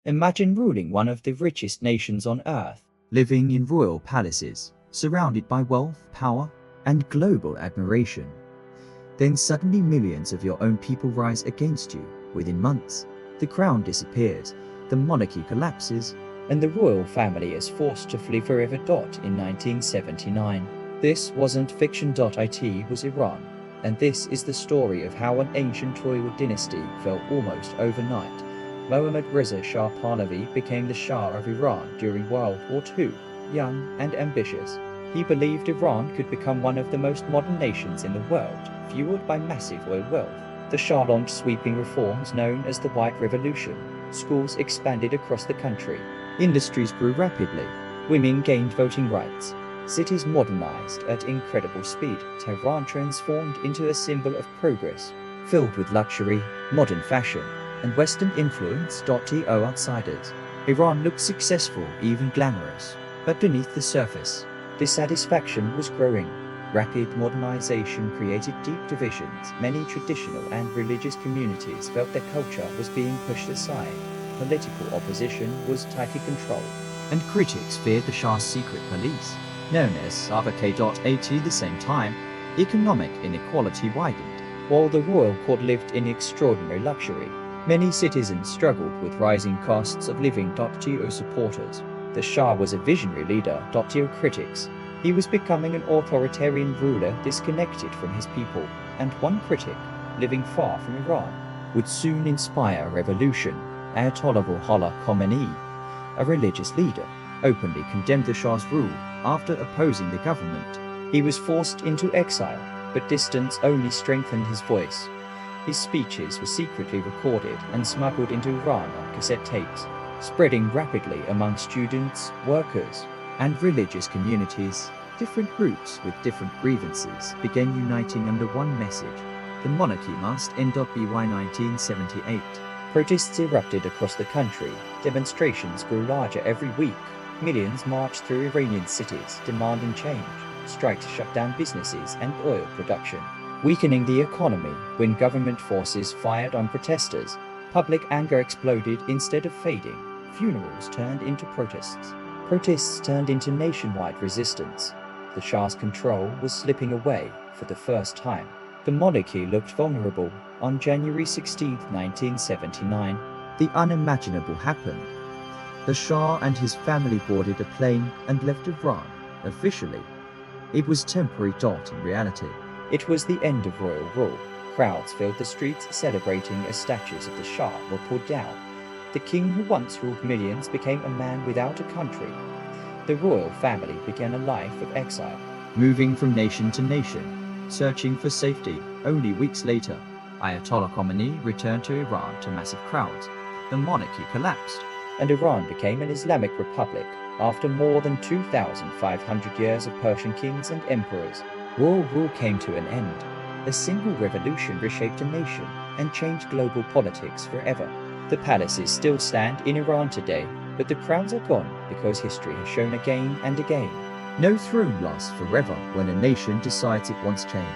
Imagine ruling one of the richest nations on earth, living in royal palaces, surrounded by wealth, power, and global admiration. Then suddenly millions of your own people rise against you. Within months, the crown disappears, the monarchy collapses, and the royal family is forced to flee forever. In 1979. This wasn't fiction. It was Iran. And this is the story of how an ancient royal dynasty fell almost overnight. Mohammad Reza Shah Pahlavi became the Shah of Iran during World War II. Young and ambitious, he believed Iran could become one of the most modern nations in the world, fueled by massive oil wealth. The Shah launched sweeping reforms known as the White Revolution. Schools expanded across the country. Industries grew rapidly. Women gained voting rights. Cities modernized at incredible speed. Tehran transformed into a symbol of progress, filled with luxury, modern fashion, and Western influence. To outsiders, Iran looked successful, even glamorous. But beneath the surface, dissatisfaction was growing. Rapid modernization created deep divisions. Many traditional and religious communities felt their culture was being pushed aside. Political opposition was tightly controlled, and critics feared the Shah's secret police, known as RVK. At the same time, economic inequality widened. While the royal court lived in extraordinary luxury, many citizens struggled with rising costs of living. To supporters, the Shah was a visionary leader. To critics, he was becoming an authoritarian ruler disconnected from his people. And one critic, living far from Iran, would soon inspire a revolution. Ayatollah Khomeini, a religious leader, openly condemned the Shah's rule. After opposing the government, he was forced into exile, but distance only strengthened his voice. His speeches were secretly recorded and smuggled into Iran on cassette tapes, spreading rapidly among students, workers, and religious communities. Different groups with different grievances began uniting under one message: the monarchy must end. By 1978, protests erupted across the country. Demonstrations grew larger every week. Millions marched through Iranian cities demanding change. Strikes shut down businesses and oil production, weakening the economy. When government forces fired on protesters, public anger exploded instead of fading. Funerals turned into protests. Protests turned into nationwide resistance. The Shah's control was slipping away for the first time. The monarchy looked vulnerable. On January 16, 1979, the unimaginable happened. The Shah and his family boarded a plane and left Iran. Officially, it was temporary. In reality, it was the end of royal rule. Crowds filled the streets celebrating as statues of the Shah were pulled down. The king who once ruled millions became a man without a country. The royal family began a life of exile, moving from nation to nation, searching for safety. Only weeks later, Ayatollah Khomeini returned to Iran to massive crowds. The monarchy collapsed, and Iran became an Islamic Republic. After more than 2,500 years of Persian kings and emperors, royal rule came to an end. A single revolution reshaped a nation and changed global politics forever. The palaces still stand in Iran today, but the crowns are gone because history has shown again and again: no throne lasts forever when a nation decides it wants change.